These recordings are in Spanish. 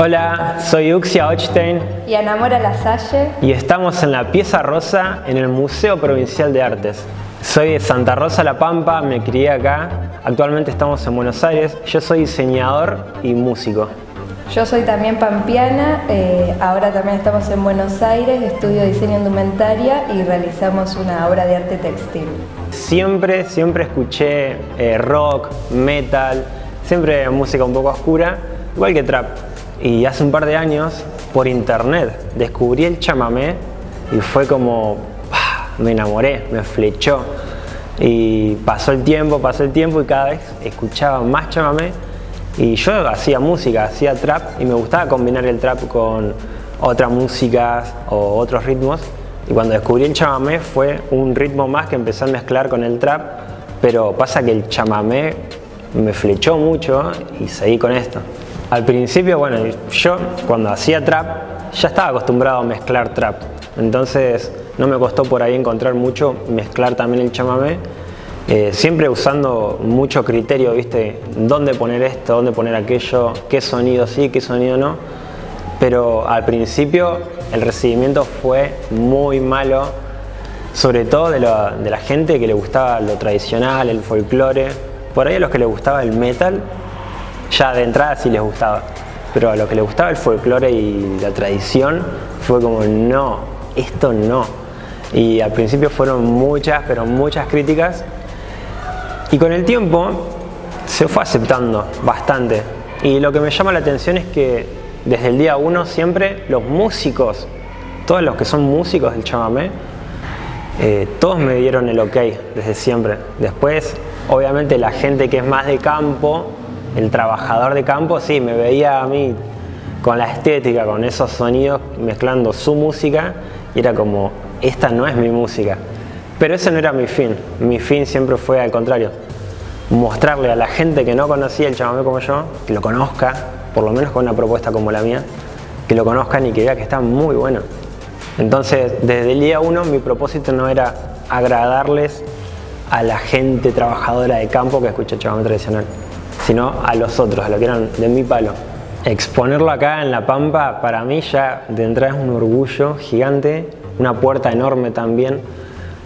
Hola, soy Uxia Ochstein y Ana Mora Lasalle y estamos en la Pieza Rosa en el Museo Provincial de Artes. Soy de Santa Rosa, La Pampa, me crié acá. Actualmente estamos en Buenos Aires. Yo soy diseñador y músico. Yo soy también pampeana, ahora también estamos en Buenos Aires, estudio diseño indumentaria y realizamos una obra de arte textil. Siempre escuché rock, metal, siempre música un poco oscura, igual que trap. Y hace un par de años, por internet, descubrí el chamamé y fue como, me enamoré, me flechó. Y pasó el tiempo y cada vez escuchaba más chamamé. Y yo hacía música, hacía trap y me gustaba combinar el trap con otras músicas o otros ritmos. Y cuando descubrí el chamamé fue un ritmo más que empecé a mezclar con el trap, pero pasa que el chamamé me flechó mucho y seguí con esto. Al principio, bueno, yo cuando hacía trap ya estaba acostumbrado a mezclar trap, entonces no me costó por ahí encontrar mucho mezclar también el chamamé. Siempre usando mucho criterio, ¿viste? Dónde poner esto, dónde poner aquello, qué sonido sí, qué sonido no. Pero al principio el recibimiento fue muy malo, sobre todo de la gente que le gustaba lo tradicional, el folclore. Por ahí a los que les gustaba el metal, ya de entrada sí les gustaba. Pero a los que les gustaba el folclore y la tradición, fue como no, esto no. Y al principio fueron muchas, pero muchas críticas. Y con el tiempo se fue aceptando bastante. Y lo que me llama la atención es que desde el día uno siempre los músicos, todos los que son músicos del chamamé, todos me dieron el ok desde siempre. Después, obviamente la gente que es más de campo, el trabajador de campo, sí, me veía a mí con la estética, con esos sonidos, mezclando su música y era como, esta no es mi música. Pero ese no era mi fin siempre fue al contrario, mostrarle a la gente que no conocía el chamamé como yo, que lo conozca, por lo menos con una propuesta como la mía, que lo conozcan y que vea que está muy bueno. Entonces, desde el día uno mi propósito no era agradarles a la gente trabajadora de campo que escucha chamamé tradicional, sino a los otros, a los que eran de mi palo. Exponerlo acá en La Pampa, para mí ya de entrada es un orgullo gigante, una puerta enorme también,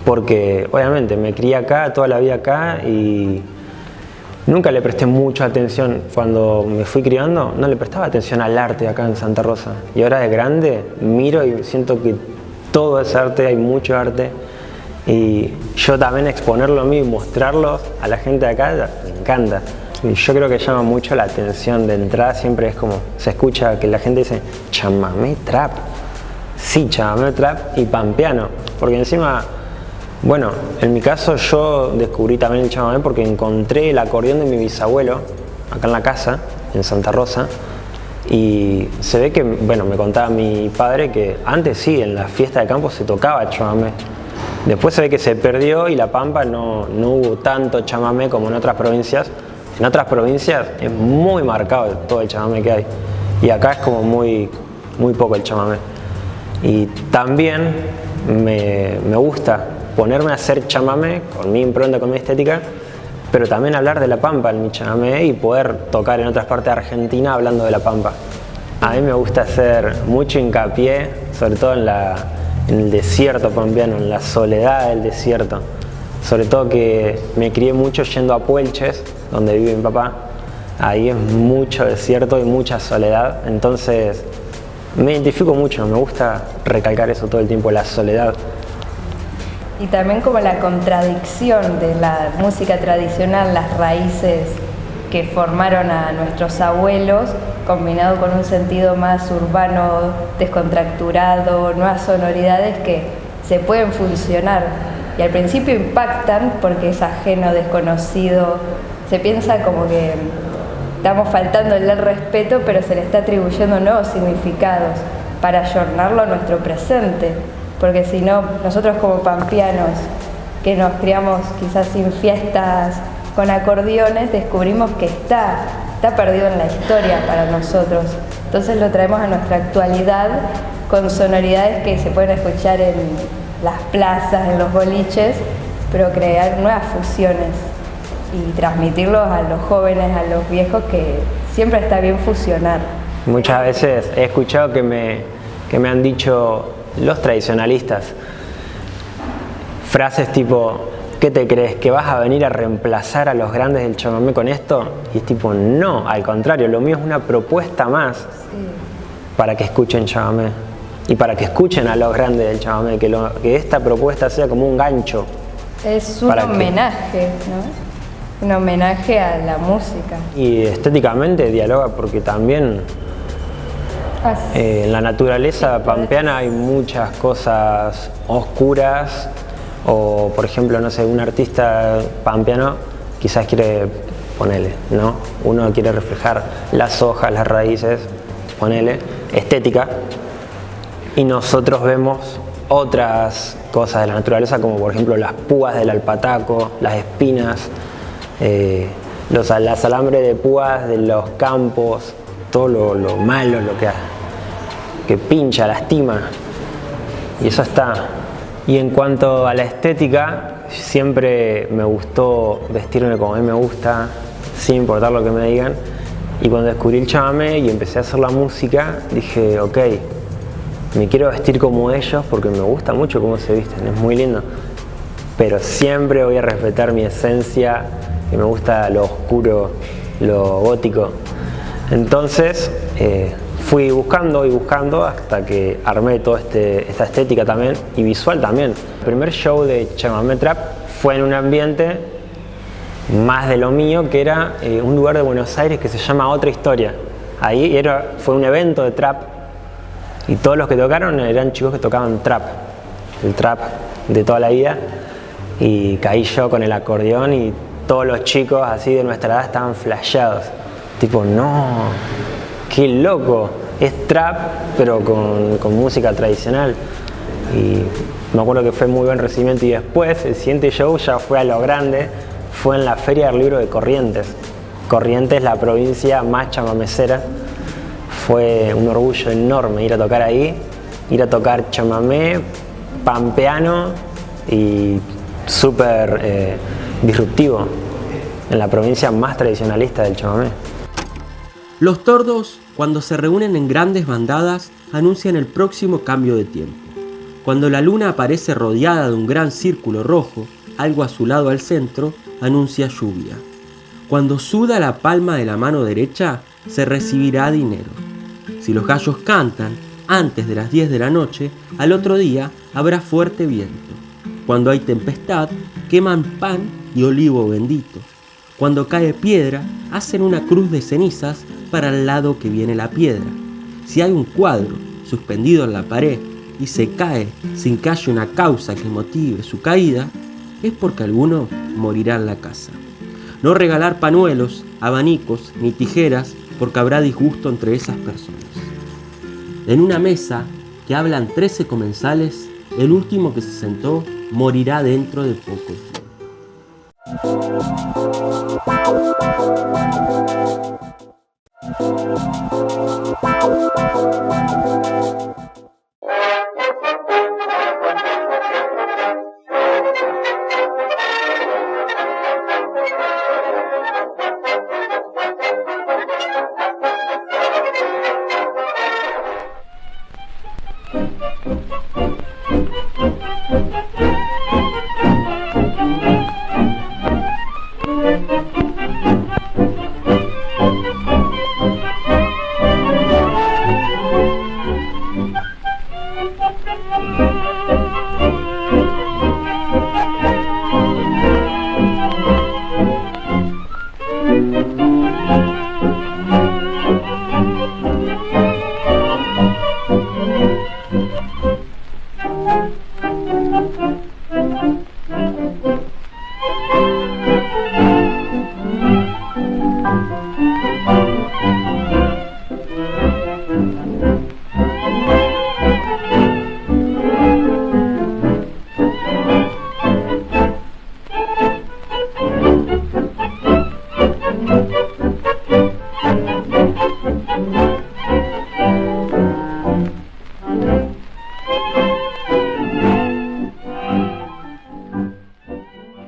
porque obviamente me crié acá, toda la vida acá y nunca le presté mucha atención. Cuando me fui criando no le prestaba atención al arte acá en Santa Rosa. Y ahora de grande miro y siento que todo es arte, hay mucho arte. Y yo también exponerlo a mí y mostrarlo a la gente de acá me encanta. Y yo creo que llama mucho la atención de entrada, siempre es como, se escucha que la gente dice chamamé trap. Sí, chamamé trap y pampeano, porque encima, bueno, en mi caso yo descubrí también el chamamé porque encontré el acordeón de mi bisabuelo acá en la casa, en Santa Rosa, y se ve que, bueno, me contaba mi padre que antes sí, en la fiesta de campo se tocaba chamamé. Después se ve que se perdió y La Pampa no hubo tanto chamamé como en otras provincias. En otras provincias es muy marcado todo el chamamé que hay y acá es como muy poco el chamamé. Y también me gusta ponerme a hacer chamamé con mi impronta, con mi estética, pero también hablar de La Pampa en mi chamamé y poder tocar en otras partes de Argentina hablando de La Pampa. A mí me gusta hacer mucho hincapié, sobre todo en el desierto pampeano, en la soledad del desierto. Sobre todo que me crié mucho yendo a Puelches, donde vive mi papá. Ahí es mucho desierto y mucha soledad, entonces me identifico mucho, me gusta recalcar eso todo el tiempo, la soledad. Y también como la contradicción de la música tradicional, las raíces que formaron a nuestros abuelos, combinado con un sentido más urbano, descontracturado, nuevas sonoridades que se pueden fusionar. Y al principio impactan porque es ajeno, desconocido, se piensa como que estamos faltándole el respeto, pero se le está atribuyendo nuevos significados para ayornarlo a nuestro presente. Porque si no, nosotros como pampeanos, que nos criamos quizás sin fiestas con acordeones, descubrimos que está perdido en la historia para nosotros. Entonces lo traemos a nuestra actualidad con sonoridades que se pueden escuchar en las plazas, en los boliches, pero crear nuevas fusiones y transmitirlos a los jóvenes, a los viejos, que siempre está bien fusionar. Muchas veces he escuchado que me han dicho los tradicionalistas frases tipo: ¿qué te crees? ¿Que vas a venir a reemplazar a los grandes del chamamé con esto? Y es tipo, no, al contrario, lo mío es una propuesta más para que escuchen chamamé y para que escuchen a los grandes del chamamé, que esta propuesta sea como un gancho. Es un homenaje, ¿no? Un homenaje a la música. Y estéticamente dialoga porque también en la naturaleza pampeana hay muchas cosas oscuras. O, por ejemplo, no sé, un artista pampeano quizás quiere, ponele, ¿no? Uno quiere reflejar las hojas, las raíces, ponele, estética. Y nosotros vemos otras cosas de la naturaleza, como por ejemplo las púas del alpataco, las espinas, las alambres de púas de los campos, todo lo malo, lo que pincha, lastima. Y eso está. Y en cuanto a la estética, siempre me gustó vestirme como a mí me gusta, sin importar lo que me digan. Y cuando descubrí el chamamé y empecé a hacer la música, dije, ok, me quiero vestir como ellos porque me gusta mucho cómo se visten, es muy lindo. Pero siempre voy a respetar mi esencia, que me gusta lo oscuro, lo gótico. Entonces, fui buscando y buscando hasta que armé toda esta estética también y visual también. El primer show de Chamamé Trap fue en un ambiente más de lo mío, que era un lugar de Buenos Aires que se llama Otra Historia. Ahí fue un evento de trap y todos los que tocaron eran chicos que tocaban trap, el trap de toda la vida. Y caí yo con el acordeón y todos los chicos así de nuestra edad estaban flasheados. Tipo, no, qué loco, es trap pero con música tradicional. Y me acuerdo que fue muy buen recibimiento. Y después el siguiente show ya fue a lo grande, fue en la Feria del Libro de Corrientes. Corrientes, la provincia más chamamecera. Fue un orgullo enorme ir a tocar ahí, ir a tocar chamamé, pampeano y súper disruptivo en la provincia más tradicionalista del chamamé. Los tordos, cuando se reúnen en grandes bandadas, anuncian el próximo cambio de tiempo. Cuando la luna aparece rodeada de un gran círculo rojo, algo azulado al centro, anuncia lluvia. Cuando suda la palma de la mano derecha, se recibirá dinero. Si los gallos cantan antes de las 10 de la noche, al otro día habrá fuerte viento. Cuando hay tempestad, queman pan y olivo bendito. Cuando cae piedra, hacen una cruz de cenizas para el lado que viene la piedra. Si hay un cuadro suspendido en la pared y se cae sin que haya una causa que motive su caída, es porque alguno morirá en la casa. No regalar pañuelos, abanicos ni tijeras porque habrá disgusto entre esas personas. En una mesa que hablan 13 comensales, el último que se sentó morirá dentro de poco tiempo.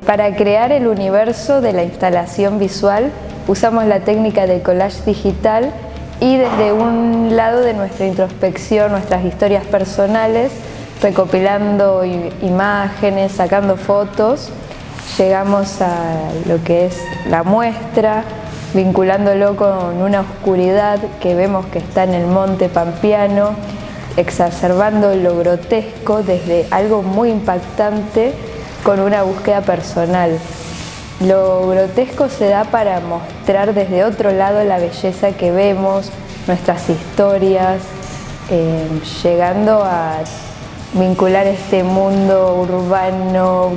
Para crear el universo de la instalación visual usamos la técnica de collage digital y desde un lado de nuestra introspección, nuestras historias personales, recopilando imágenes, sacando fotos, llegamos a lo que es la muestra, vinculándolo con una oscuridad que vemos que está en el monte pampeano, exacerbando lo grotesco desde algo muy impactante con una búsqueda personal. Lo grotesco se da para mostrar desde otro lado la belleza que vemos, nuestras historias, llegando a vincular este mundo urbano,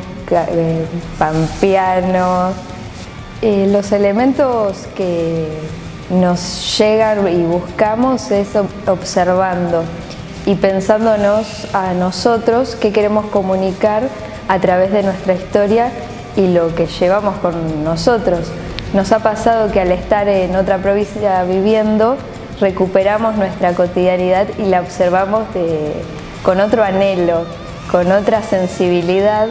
pampeano. Los elementos que nos llegan y buscamos es observando y pensándonos a nosotros qué queremos comunicar a través de nuestra historia y lo que llevamos con nosotros. Nos ha pasado que al estar en otra provincia viviendo, recuperamos nuestra cotidianidad y la observamos con otro anhelo, con otra sensibilidad,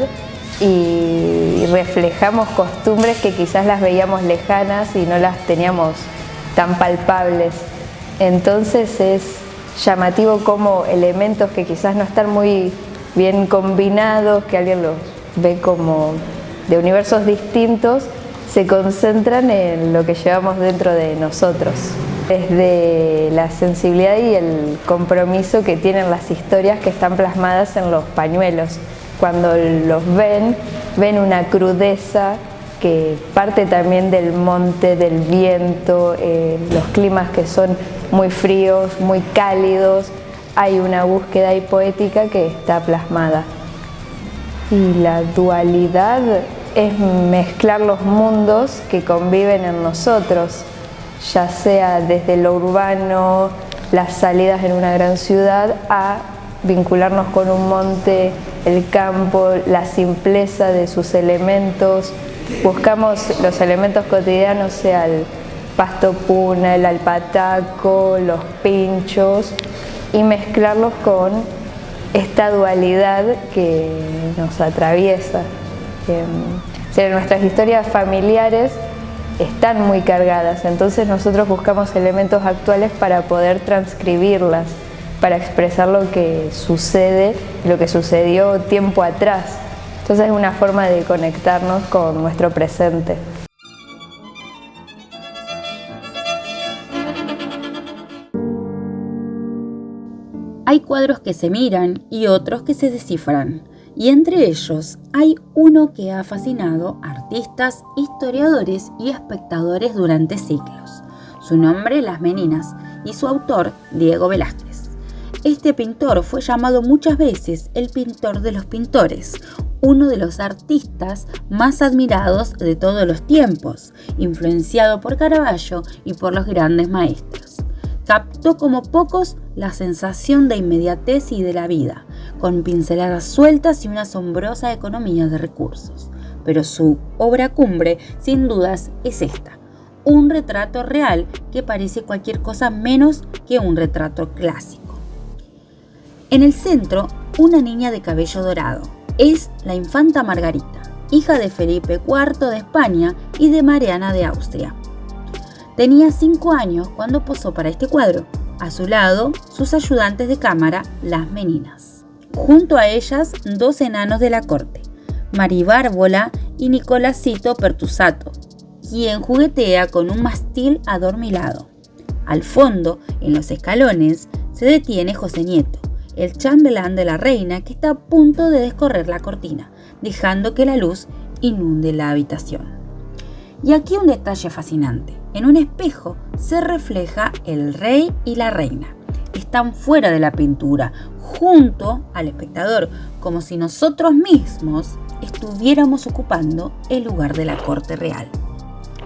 y reflejamos costumbres que quizás las veíamos lejanas y no las teníamos tan palpables. Entonces es llamativo cómo elementos que quizás no están muy bien combinados, que alguien los ve como de universos distintos, se concentran en lo que llevamos dentro de nosotros. Desde la sensibilidad y el compromiso que tienen las historias que están plasmadas en los pañuelos. Cuando los ven una crudeza que parte también del monte, del viento, los climas que son muy fríos, muy cálidos. Hay una búsqueda y poética que está plasmada. Y la dualidad es mezclar los mundos que conviven en nosotros, ya sea desde lo urbano, las salidas en una gran ciudad, a vincularnos con un monte, el campo, la simpleza de sus elementos. Buscamos los elementos cotidianos, sea el pasto puna, el alpataco, los pinchos, y mezclarlos con esta dualidad que nos atraviesa. Nuestras historias familiares están muy cargadas, entonces nosotros buscamos elementos actuales para poder transcribirlas, para expresar lo que sucede, lo que sucedió tiempo atrás. Entonces es una forma de conectarnos con nuestro presente. Hay cuadros que se miran y otros que se descifran, y entre ellos hay uno que ha fascinado a artistas, historiadores y espectadores durante siglos. Su nombre, Las Meninas, y su autor, Diego Velázquez. Este pintor fue llamado muchas veces el pintor de los pintores, uno de los artistas más admirados de todos los tiempos, influenciado por Caravaggio y por los grandes maestros. Captó como pocos la sensación de inmediatez y de la vida, con pinceladas sueltas y una asombrosa economía de recursos. Pero su obra cumbre, sin dudas, es esta: un retrato real que parece cualquier cosa menos que un retrato clásico. En el centro, una niña de cabello dorado. Es la infanta Margarita, hija de Felipe IV de España y de Mariana de Austria. Tenía 5 años cuando posó para este cuadro. A su lado, sus ayudantes de cámara, las Meninas. Junto a ellas, 2 enanos de la corte, Maribárbola y Nicolásito Pertusato, quien juguetea con un mastil adormilado. Al fondo, en los escalones, se detiene José Nieto, el chambelán de la reina, que está a punto de descorrer la cortina, dejando que la luz inunde la habitación. Y aquí un detalle fascinante. En un espejo se refleja el rey y la reina. Están fuera de la pintura, junto al espectador, como si nosotros mismos estuviéramos ocupando el lugar de la corte real.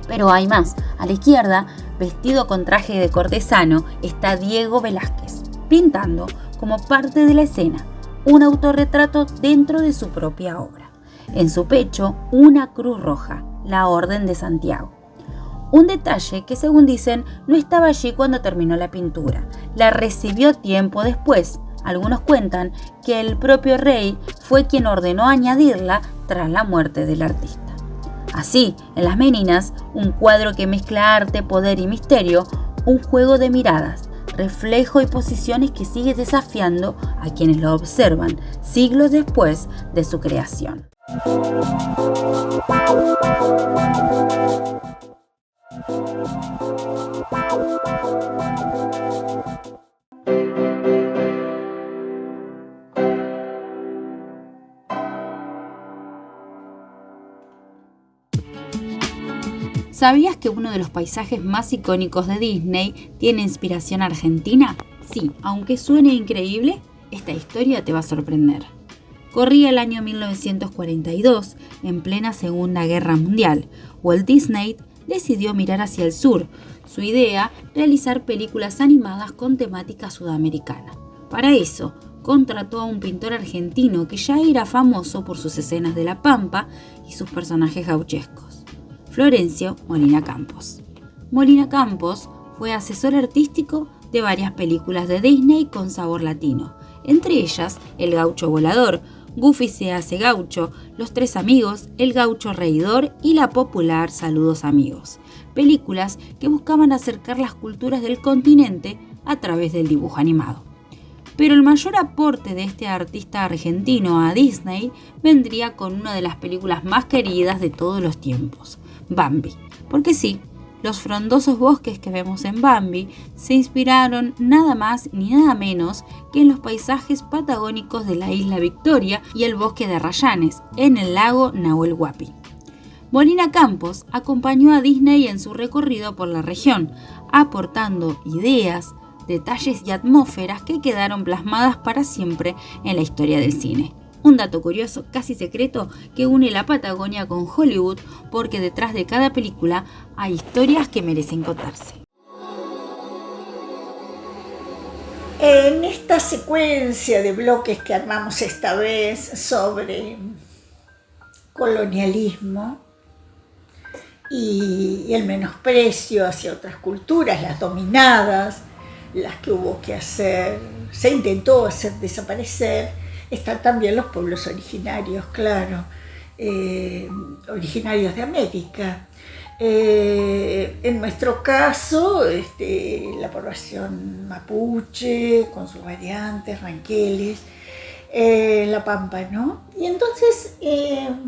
Pero hay más. A la izquierda, vestido con traje de cortesano, está Diego Velázquez, pintando como parte de la escena un autorretrato dentro de su propia obra. En su pecho, una cruz roja, la Orden de Santiago. Un detalle que, según dicen, no estaba allí cuando terminó la pintura. La recibió tiempo después. Algunos cuentan que el propio rey fue quien ordenó añadirla tras la muerte del artista. Así, en Las Meninas, un cuadro que mezcla arte, poder y misterio, un juego de miradas, reflejo y posiciones que sigue desafiando a quienes lo observan siglos después de su creación. ¿Sabías que uno de los paisajes más icónicos de Disney tiene inspiración argentina? Sí, aunque suene increíble, esta historia te va a sorprender. Corría el año 1942, en plena Segunda Guerra Mundial. Walt Disney decidió mirar hacia el sur. Su idea, realizar películas animadas con temática sudamericana. Para eso, contrató a un pintor argentino que ya era famoso por sus escenas de la Pampa y sus personajes gauchescos. Florencio Molina Campos. Molina Campos fue asesor artístico de varias películas de Disney con sabor latino, entre ellas El Gaucho Volador, Goofy se hace gaucho, Los Tres Amigos, El Gaucho Reidor y la popular Saludos Amigos, películas que buscaban acercar las culturas del continente a través del dibujo animado. Pero el mayor aporte de este artista argentino a Disney vendría con una de las películas más queridas de todos los tiempos, Bambi. Porque sí, los frondosos bosques que vemos en Bambi se inspiraron nada más ni nada menos que en los paisajes patagónicos de la isla Victoria y el bosque de Arrayanes, en el lago Nahuel Huapi. Molina Campos acompañó a Disney en su recorrido por la región, aportando ideas, detalles y atmósferas que quedaron plasmadas para siempre en la historia del cine. Un dato curioso, casi secreto, que une la Patagonia con Hollywood, porque detrás de cada película hay historias que merecen contarse. En esta secuencia de bloques que armamos esta vez sobre colonialismo y el menosprecio hacia otras culturas, las dominadas, las que hubo que hacer, se intentó hacer desaparecer, están también los pueblos originarios, claro, originarios de América. En nuestro caso, la población mapuche, con sus variantes, ranqueles, la Pampa, ¿no? Y entonces,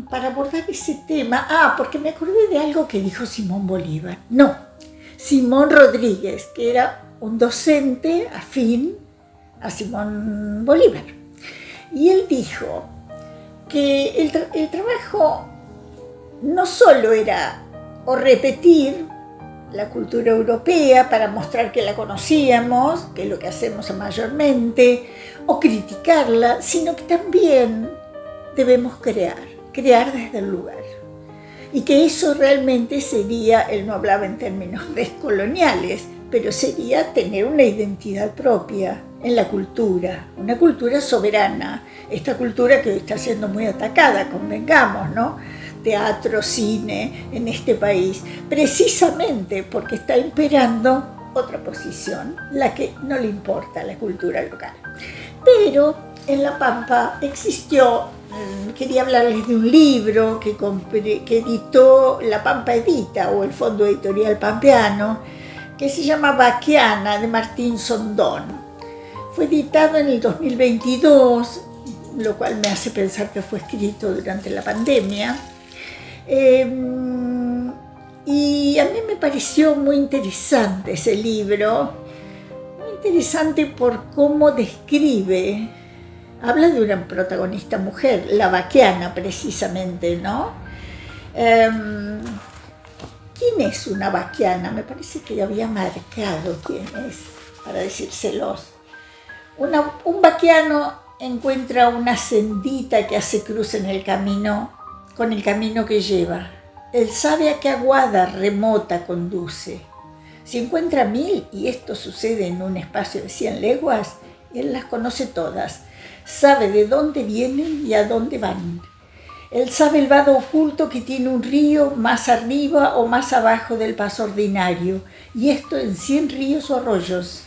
para abordar ese tema, porque me acordé de algo que dijo Simón Bolívar, Simón Rodríguez, que era un docente afín a Simón Bolívar. Y él dijo que el trabajo no solo era o repetir la cultura europea para mostrar que la conocíamos, que es lo que hacemos mayormente, o criticarla, sino que también debemos crear desde el lugar. Y que eso realmente sería, él no hablaba en términos descoloniales, pero sería tener una identidad propia en la cultura, una cultura soberana, esta cultura que hoy está siendo muy atacada, convengamos, ¿no? Teatro, cine en este país, precisamente porque está imperando otra posición, la que no le importa la cultura local. Pero en La Pampa existió, quería hablarles de un libro que editó La Pampa Edita, o el Fondo Editorial Pampeano, que se llama Baquiana, de Martín Sondón. Fue editado en el 2022, lo cual me hace pensar que fue escrito durante la pandemia. Y a mí me pareció muy interesante ese libro, muy interesante por cómo describe, habla de una protagonista mujer, la Baquiana precisamente, ¿no? ¿Quién es una baquiana? Me parece que había marcado quién es, para decírselos. Un baquiano encuentra una sendita que hace cruz en el camino, con el camino que lleva. Él sabe a qué aguada remota conduce. Si encuentra 1000, y esto sucede en un espacio de 100 leguas, él las conoce todas. Sabe de dónde vienen y a dónde van. Él sabe el vado oculto que tiene un río más arriba o más abajo del paso ordinario, y esto en 100 ríos o arroyos.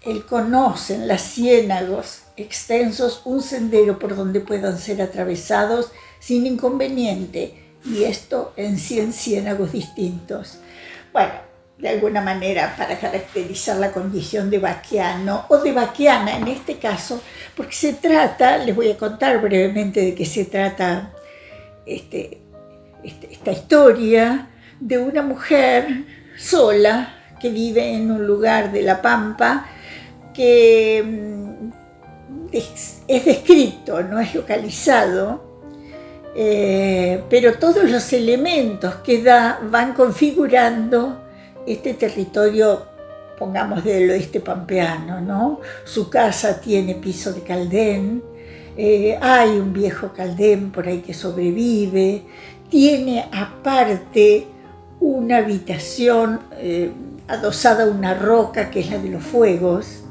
Él conoce en las ciénagos extensos un sendero por donde puedan ser atravesados sin inconveniente, y esto en 100 ciénagos distintos. Bueno, de alguna manera para caracterizar la condición de vaquiano o de vaquiana en este caso, porque se trata, les voy a contar brevemente de qué se trata esta historia de una mujer sola que vive en un lugar de La Pampa que es descrito, no es localizado, pero todos los elementos que da van configurando este territorio, pongamos, del oeste pampeano, ¿no? Su casa tiene piso de caldén, hay un viejo caldén por ahí que sobrevive, tiene aparte una habitación adosada a una roca que es la de los fuegos.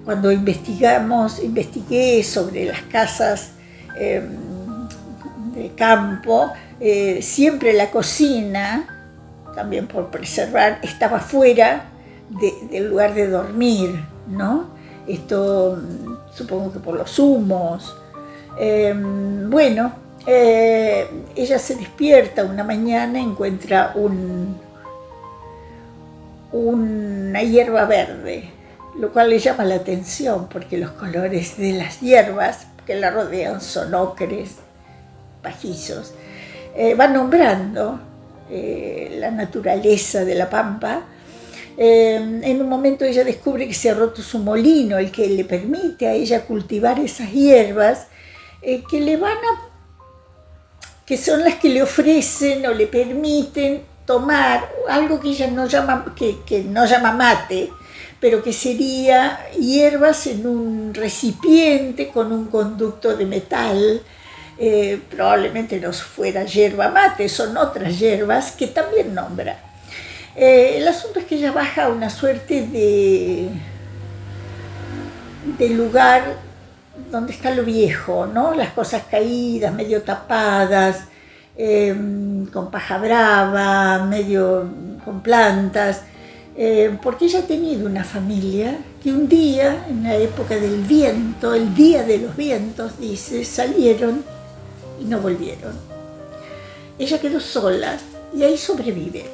Cuando investigué sobre las casas del campo, siempre la cocina, también por preservar, estaba fuera del lugar de dormir, ¿no? Esto supongo que por los humos. Ella se despierta una mañana, encuentra una hierba verde, lo cual le llama la atención porque los colores de las hierbas que la rodean son ocres, pajizos. Va nombrando la naturaleza de La Pampa. En un momento ella descubre que se ha roto su molino, el que le permite a ella cultivar esas hierbas que son las que le ofrecen o le permiten tomar algo que ella no llama mate, pero que sería hierbas en un recipiente con un conducto de metal. Probablemente no fuera yerba mate, son otras hierbas que también nombra. El asunto es que ella baja a una suerte de lugar donde está lo viejo, ¿no? Las cosas caídas, medio tapadas, con paja brava, medio con plantas, porque ella ha tenido una familia que un día, en la época del viento, el día de los vientos, dice, salieron y no volvieron. Ella quedó sola y ahí sobrevive.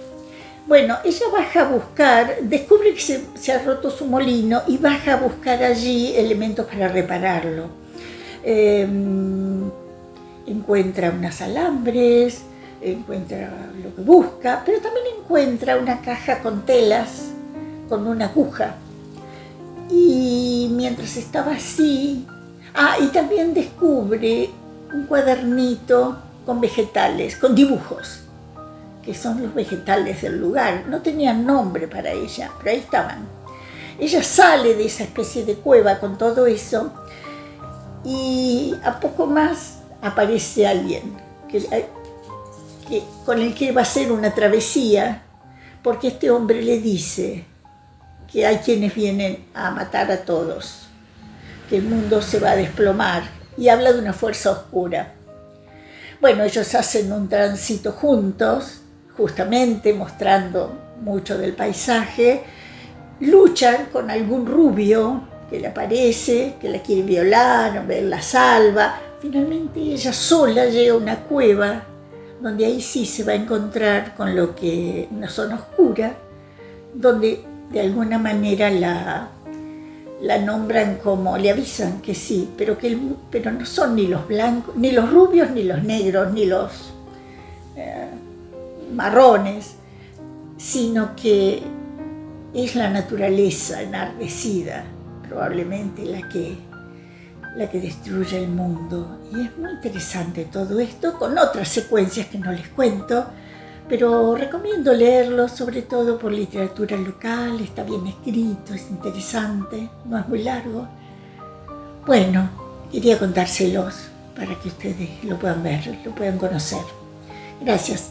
Bueno, ella baja a buscar, descubre que se ha roto su molino y baja a buscar allí elementos para repararlo. Encuentra unos alambres, encuentra lo que busca, pero también encuentra una caja con telas, con una aguja. Y mientras estaba así, y también descubre un cuadernito con vegetales, con dibujos, que son los vegetales del lugar. No tenían nombre para ella, pero ahí estaban. Ella sale de esa especie de cueva con todo eso y a poco más aparece alguien con el que va a hacer una travesía, porque este hombre le dice que hay quienes vienen a matar a todos, que el mundo se va a desplomar, y habla de una fuerza oscura. Bueno, ellos hacen un tránsito juntos, justamente mostrando mucho del paisaje, luchan con algún rubio que le aparece, que la quiere violar, la salva. Finalmente ella sola llega a una cueva, donde ahí sí se va a encontrar con lo que una zona oscura, donde de alguna manera la nombran como, le avisan que sí, pero no son ni los blancos, ni los rubios, ni los negros, ni los marrones, sino que es la naturaleza enardecida, probablemente la que destruye el mundo. Y es muy interesante todo esto, con otras secuencias que no les cuento, pero recomiendo leerlo, sobre todo por literatura local. Está bien escrito, es interesante, no es muy largo. Bueno, quería contárselos para que ustedes lo puedan ver, lo puedan conocer. Gracias.